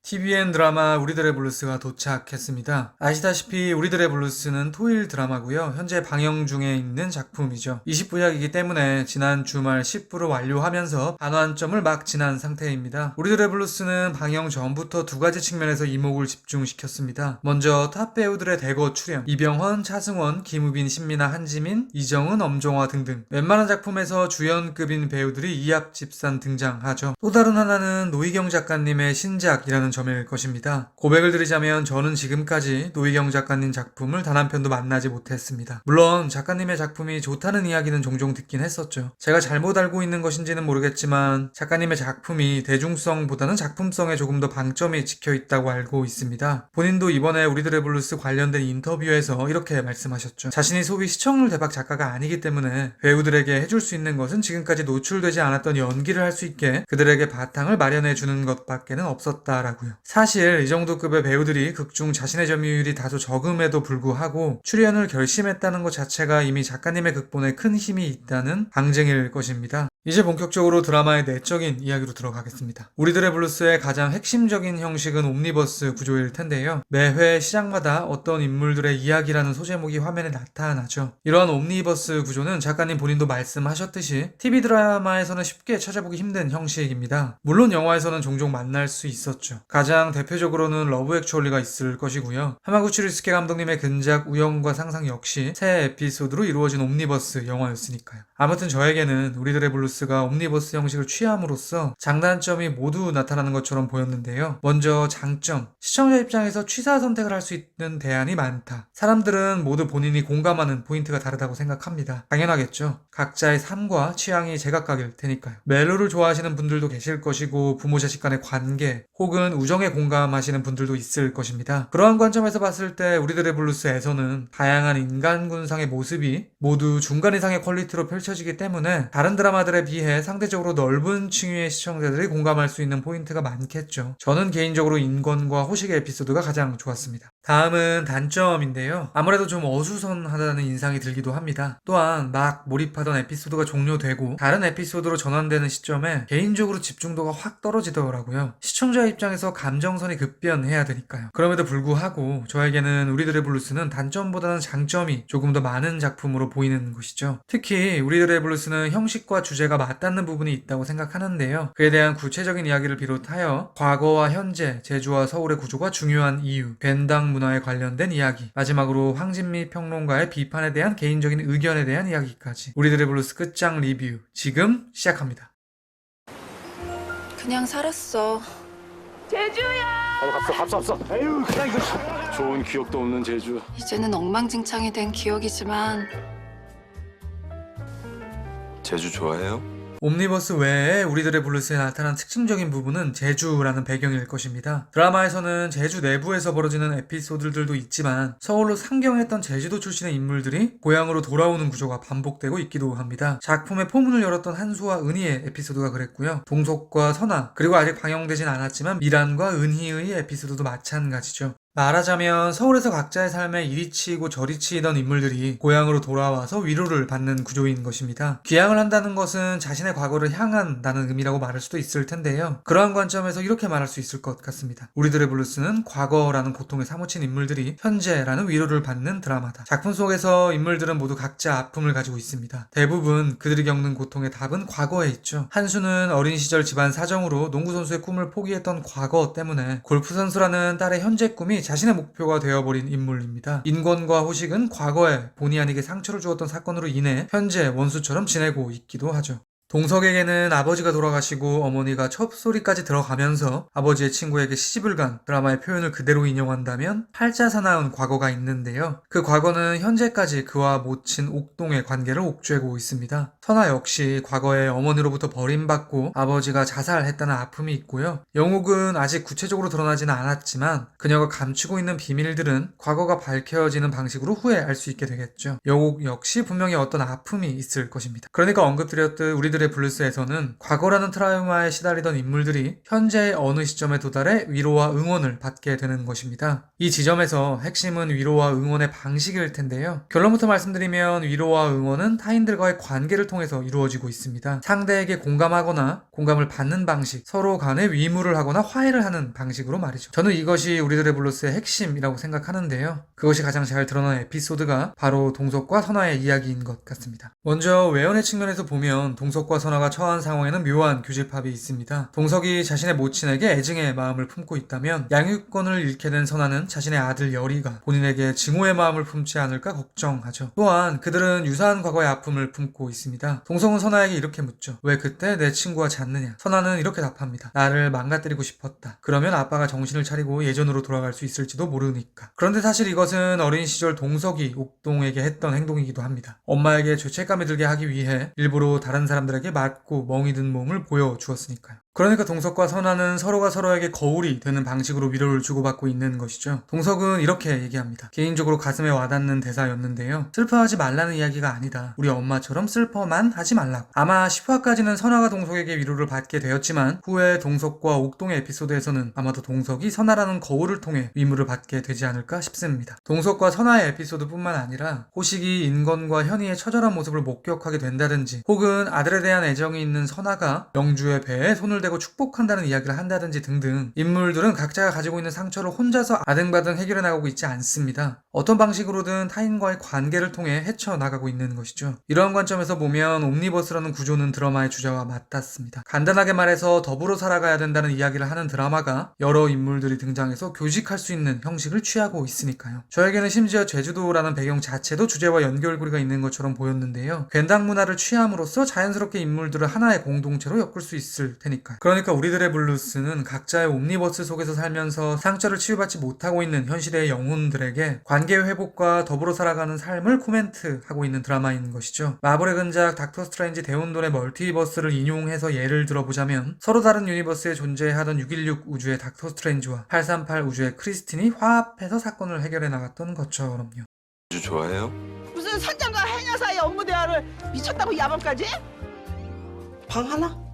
TVN 드라마 우리들의 블루스가 도착했습니다. 아시다시피 우리들의 블루스는 토일 드라마고요. 현재 방영 중에 있는 작품이죠. 20부작이기 때문에 지난 주말 10부를 완료하면서 반환점을 막 지난 상태입니다. 우리들의 블루스는 방영 전부터 두 가지 측면에서 이목을 집중시켰습니다. 먼저 탑 배우들의 대거 출연, 이병헌, 차승원, 김우빈, 신민아, 한지민, 이정은, 엄정화 등등 웬만한 작품에서 주연급인 배우들이 이합집산 등장하죠. 또 다른 하나는 노희경 작가님의 신작이라는 점일 것입니다. 고백을 드리자면 저는 지금까지 노희경 작가님 작품을 단 한 편도 만나지 못했습니다. 물론 작가님의 작품이 좋다는 이야기는 종종 듣긴 했었죠. 제가 잘못 알고 있는 것인지는 모르겠지만 작가님의 작품이 대중성보다는 작품성에 조금 더 방점이 찍혀있다고 알고 있습니다. 본인도 이번에 우리들의 블루스 관련된 인터뷰에서 이렇게 말씀하셨죠. 자신이 소위 시청률 대박 작가가 아니기 때문에 배우들에게 해줄 수 있는 것은 지금까지 노출되지 않았던 연기를 할 수 있게 그들에게 바탕을 마련해주는 것밖에는 없었다라고요. 사실 이 정도 급의 배우들이 극중 자신의 점유율이 다소 적음에도 불구하고 출연을 결심했다는 것 자체가 이미 작가님의 극본에 큰 힘이 있다는 방증일 것입니다. 이제 본격적으로 드라마의 내적인 이야기로 들어가겠습니다. 우리들의 블루스의 가장 핵심적인 형식은 옴니버스 구조일 텐데요. 매회 시작마다 어떤 인물들의 이야기라는 소제목이 화면에 나타나죠. 이러한 옴니버스 구조는 작가님 본인도 말씀하셨듯이 TV 드라마에서는 쉽게 찾아보기 힘든 형식입니다. 물론 영화에서는 종종 만날 수 있었죠. 가장 대표적으로는 러브 액츄얼리가 있을 것이고요. 하마구치 류스케 감독님의 근작 우연과 상상 역시 새 에피소드로 이루어진 옴니버스 영화였으니까요. 아무튼 저에게는 우리들의 블루스가 옴니버스 형식을 취함으로써 장단점이 모두 나타나는 것처럼 보였는데요. 먼저 장점, 시청자 입장에서 취사 선택을 할 수 있는 대안이 많다. 사람들은 모두 본인이 공감하는 포인트가 다르다고 생각합니다. 당연하겠죠. 각자의 삶과 취향이 제각각일 테니까요. 멜로를 좋아하시는 분들도 계실 것이고 부모 자식 간의 관계 혹은 우정에 공감하시는 분들도 있을 것입니다. 그러한 관점에서 봤을 때 우리들의 블루스에서는 다양한 인간군상의 모습이 모두 중간 이상의 퀄리티로 펼쳐지기 때문에 다른 드라마들에 비해 상대적으로 넓은 층위의 시청자들이 공감할 수 있는 포인트가 많겠죠. 저는 개인적으로 인권과 호식의 에피소드가 가장 좋았습니다. 다음은 단점인데요. 아무래도 좀 어수선하다는 인상이 들기도 합니다. 또한 막 몰입하던 에피소드가 종료되고 다른 에피소드로 전환되는 시점에 개인적으로 집중도가 확 떨어지더라고요. 시청자 입장에서 감정선이 급변해야 되니까요. 그럼에도 불구하고 저에게는 우리들의 블루스는 단점보다는 장점이 조금 더 많은 작품으로 보이는 것이죠. 특히 우리들의 블루스는 형식과 주제가 맞닿는 부분이 있다고 생각하는데요. 그에 대한 구체적인 이야기를 비롯하여 과거와 현재, 제주와 서울의 구조가 중요한 이유, 벤당 문화에 관련된 이야기, 마지막으로 황진미 평론가의 비판에 대한 개인적인 의견에 대한 이야기까지 우리들의 블루스 끝장 리뷰 지금 시작합니다. 그냥 살았어. 제주야! 갑서. 에휴, 그냥 이거 좋은 기억도 없는 제주. 이제는 엉망진창이 된 기억이지만 제주 좋아해요? 옴니버스 외에 우리들의 블루스에 나타난 특징적인 부분은 제주라는 배경일 것입니다. 드라마에서는 제주 내부에서 벌어지는 에피소드들도 있지만 서울로 상경했던 제주도 출신의 인물들이 고향으로 돌아오는 구조가 반복되고 있기도 합니다. 작품의 포문을 열었던 한수와 은희의 에피소드가 그랬고요. 동석과 선아, 그리고 아직 방영되진 않았지만 미란과 은희의 에피소드도 마찬가지죠. 말하자면 서울에서 각자의 삶에 이리 치이고 저리 치이던 인물들이 고향으로 돌아와서 위로를 받는 구조인 것입니다. 귀향을 한다는 것은 자신의 과거를 향한다는 의미라고 말할 수도 있을 텐데요. 그러한 관점에서 이렇게 말할 수 있을 것 같습니다. 우리들의 블루스는 과거라는 고통에 사무친 인물들이 현재라는 위로를 받는 드라마다. 작품 속에서 인물들은 모두 각자 아픔을 가지고 있습니다. 대부분 그들이 겪는 고통의 답은 과거에 있죠. 한수는 어린 시절 집안 사정으로 농구선수의 꿈을 포기했던 과거 때문에 골프선수라는 딸의 현재 꿈이 자신의 목표가 되어버린 인물입니다. 인권과 호식은 과거에 본의 아니게 상처를 주었던 사건으로 인해 현재 원수처럼 지내고 있기도 하죠. 동석에게는 아버지가 돌아가시고 어머니가 첩소리까지 들어가면서 아버지의 친구에게 시집을 간 드라마의 표현을 그대로 인용한다면 팔자사나운 과거가 있는데요. 그 과거는 현재까지 그와 모친 옥동의 관계를 옥죄고 있습니다. 선아 역시 과거에 어머니로부터 버림받고 아버지가 자살했다는 아픔이 있고요. 영옥은 아직 구체적으로 드러나지는 않았지만 그녀가 감추고 있는 비밀들은 과거가 밝혀지는 방식으로 후에 알 수 있게 되겠죠. 영옥 역시 분명히 어떤 아픔이 있을 것입니다. 그러니까 언급드렸듯 우리들 우리들의 블루스에서는 과거라는 트라우마에 시달리던 인물들이 현재의 어느 시점에 도달해 위로와 응원을 받게 되는 것입니다. 이 지점에서 핵심은 위로와 응원의 방식일 텐데요. 결론부터 말씀드리면 위로와 응원은 타인들과의 관계를 통해서 이루어지고 있습니다. 상대에게 공감하거나 공감을 받는 방식, 서로 간에 위무를 하거나 화해를 하는 방식으로 말이죠. 저는 이것이 우리들의 블루스의 핵심이라고 생각하는데요. 그것이 가장 잘 드러난 에피소드가 바로 동석과 선아의 이야기인 것 같습니다. 먼저 외연의 측면에서 보면 동석과 선아가 처한 상황에는 묘한 교집합이 있습니다. 동석이 자신의 모친에게 애증의 마음을 품고 있다면 양육권을 잃게 된 선아는 자신의 아들 여리가 본인에게 증오의 마음을 품지 않을까 걱정하죠. 또한 그들은 유사한 과거의 아픔을 품고 있습니다. 동석은 선아에게 이렇게 묻죠. 왜 그때 내 친구와 잤느냐? 선아는 이렇게 답합니다. 나를 망가뜨리고 싶었다. 그러면 아빠가 정신을 차리고 예전으로 돌아갈 수 있을지도 모르니까. 그런데 사실 이것은 어린 시절 동석이 옥동에게 했던 행동이기도 합니다. 엄마에게 죄책감이 들게 하기 위해 일부러 다른 사람들에게 맞고 멍이 든 몸을 보여주었으니까요. 그러니까 동석과 선아는 서로가 서로에게 거울이 되는 방식으로 위로를 주고받고 있는 것이죠. 동석은 이렇게 얘기합니다. 개인적으로 가슴에 와닿는 대사였는데요. 슬퍼하지 말라는 이야기가 아니다. 우리 엄마처럼 슬퍼만 하지 말라고. 아마 10화까지는 선아가 동석에게 위로를 받게 되었지만 후에 동석과 옥동의 에피소드에서는 아마도 동석이 선아라는 거울을 통해 위로를 받게 되지 않을까 싶습니다. 동석과 선아의 에피소드뿐만 아니라 호식이 인건과 현이의 처절한 모습을 목격하게 된다든지 혹은 아들에 대한 애정이 있는 선아가 영주의 배에 손을 대고 축복한다는 이야기를 한다든지 등등 인물들은 각자가 가지고 있는 상처를 혼자서 아등바등 해결해 나가고 있지 않습니다. 어떤 방식으로든 타인과의 관계를 통해 헤쳐나가고 있는 것이죠. 이러한 관점에서 보면 옴니버스라는 구조는 드라마의 주제와 맞닿습니다. 간단하게 말해서 더불어 살아가야 된다는 이야기를 하는 드라마가 여러 인물들이 등장해서 교직할 수 있는 형식을 취하고 있으니까요. 저에게는 심지어 제주도라는 배경 자체도 주제와 연결고리가 있는 것처럼 보였는데요. 괜당 문화를 취함으로써 자연스럽게 인물들을 하나의 공동체로 엮을 수 있을 테니까요. 그러니까 우리들의 블루스는 각자의 옴니버스 속에서 살면서 상처를 치유받지 못하고 있는 현실의 영혼들에게 관계 회복과 더불어 살아가는 삶을 코멘트하고 있는 드라마인 것이죠. 마블의 근작 닥터 스트레인지 대혼돈의 멀티버스를 인용해서 예를 들어보자면 서로 다른 유니버스에 존재하던 616 우주의 닥터 스트레인지와 838 우주의 크리스틴이 화합해서 사건을 해결해 나갔던 것처럼요. 제주 좋아해요? 무슨 선장과 해녀 사이 업무 대화를 미쳤다고 야밤까지? 방 하나?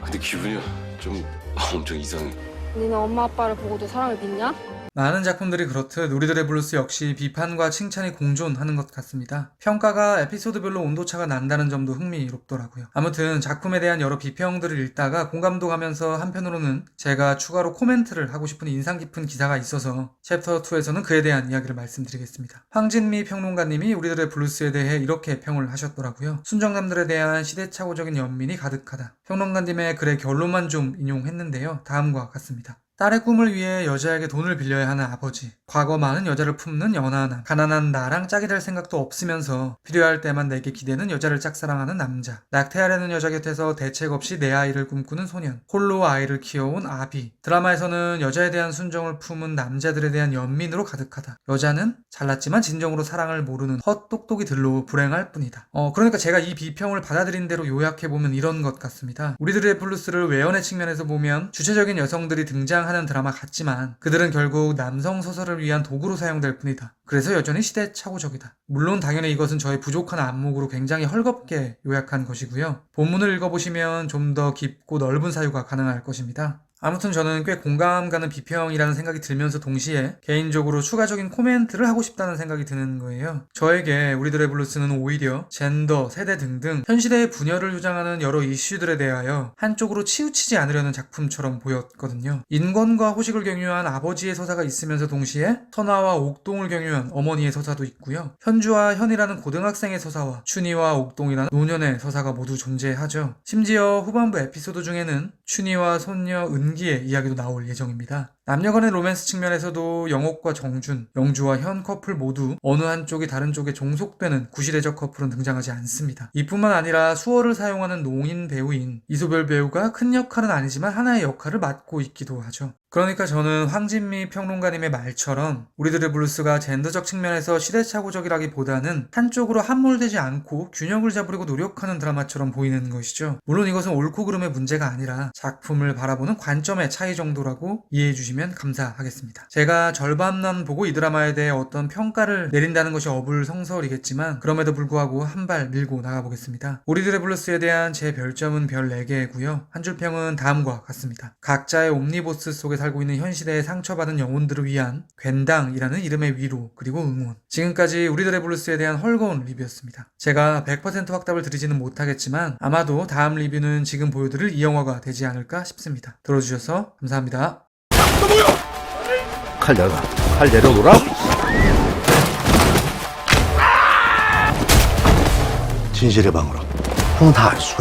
근데 기분이 좀 엄청 이상해. 니네 엄마 아빠를 보고도 사랑을 믿냐? 많은 작품들이 그렇듯 우리들의 블루스 역시 비판과 칭찬이 공존하는 것 같습니다. 평가가 에피소드별로 온도차가 난다는 점도 흥미롭더라고요. 아무튼 작품에 대한 여러 비평들을 읽다가 공감도 가면서 한편으로는 제가 추가로 코멘트를 하고 싶은 인상 깊은 기사가 있어서 챕터 2에서는 그에 대한 이야기를 말씀드리겠습니다. 황진미 평론가님이 우리들의 블루스에 대해 이렇게 평을 하셨더라고요. 순정남들에 대한 시대착오적인 연민이 가득하다. 평론가님의 글의 결론만 좀 인용했는데요. 다음과 같습니다. 딸의 꿈을 위해 여자에게 돈을 빌려야 하는 아버지, 과거 많은 여자를 품는 연하남, 가난한 나랑 짝이 될 생각도 없으면서 필요할 때만 내게 기대는 여자를 짝사랑하는 남자, 낙태하려는 여자 곁에서 대책 없이 내 아이를 꿈꾸는 소년, 홀로 아이를 키워온 아비. 드라마에서는 여자에 대한 순정을 품은 남자들에 대한 연민으로 가득하다. 여자는 잘났지만 진정으로 사랑을 모르는 헛똑똑이들로 불행할 뿐이다. 그러니까 제가 이 비평을 받아들인 대로 요약해보면 이런 것 같습니다. 우리들의 블루스를 외연의 측면에서 보면 주체적인 여성들이 등장하는 드라마 같지만 그들은 결국 남성 서사를 위한 도구로 사용될 뿐이다. 그래서 여전히 시대착오적이다. 물론 당연히 이것은 저의 부족한 안목으로 굉장히 헐겁게 요약한 것이고요. 본문을 읽어보시면 좀 더 깊고 넓은 사유가 가능할 것입니다. 아무튼 저는 꽤 공감 가는 비평이라는 생각이 들면서 동시에 개인적으로 추가적인 코멘트를 하고 싶다는 생각이 드는 거예요. 저에게 우리들의 블루스는 오히려 젠더, 세대 등등 현시대의 분열을 조장하는 여러 이슈들에 대하여 한쪽으로 치우치지 않으려는 작품처럼 보였거든요. 인권과 호식을 경유한 아버지의 서사가 있으면서 동시에 선아와 옥동을 경유한 어머니의 서사도 있고요. 현주와 현이라는 고등학생의 서사와 춘희와 옥동이라는 노년의 서사가 모두 존재하죠. 심지어 후반부 에피소드 중에는 춘희와 손녀 은기의 이야기도 나올 예정입니다. 남녀간의 로맨스 측면에서도 영옥과 정준, 영주와 현 커플 모두 어느 한쪽이 다른 쪽에 종속되는 구시대적 커플은 등장하지 않습니다. 이뿐만 아니라 수어를 사용하는 농인 배우인 이소별 배우가 큰 역할은 아니지만 하나의 역할을 맡고 있기도 하죠. 그러니까 저는 황진미 평론가님의 말처럼 우리들의 블루스가 젠더적 측면에서 시대착오적이라기보다는 한쪽으로 함몰되지 않고 균형을 잡으려고 노력하는 드라마처럼 보이는 것이죠. 물론 이것은 옳고 그름의 문제가 아니라 작품을 바라보는 관점의 차이 정도라고 이해해 주시면 주시면 감사하겠습니다. 제가 절반만 보고 이 드라마에 대해 어떤 평가를 내린다는 것이 어불성설이겠지만 그럼에도 불구하고 한 발 밀고 나가보겠습니다. 우리들의 블루스에 대한 제 별점은 별 4개고요. 한 줄 평은 다음과 같습니다. 각자의 옴니보스 속에 살고 있는 현 시대에 상처받은 영혼들을 위한 괜당이라는 이름의 위로 그리고 응원. 지금까지 우리들의 블루스에 대한 헐거운 리뷰였습니다. 제가 100% 확답을 드리지는 못하겠지만 아마도 다음 리뷰는 지금 보여드릴 이 영화가 되지 않을까 싶습니다. 들어주셔서 감사합니다. 칼 내려놔. 칼 내려놓으라. 진실의 방으로. 형은 다 알 수가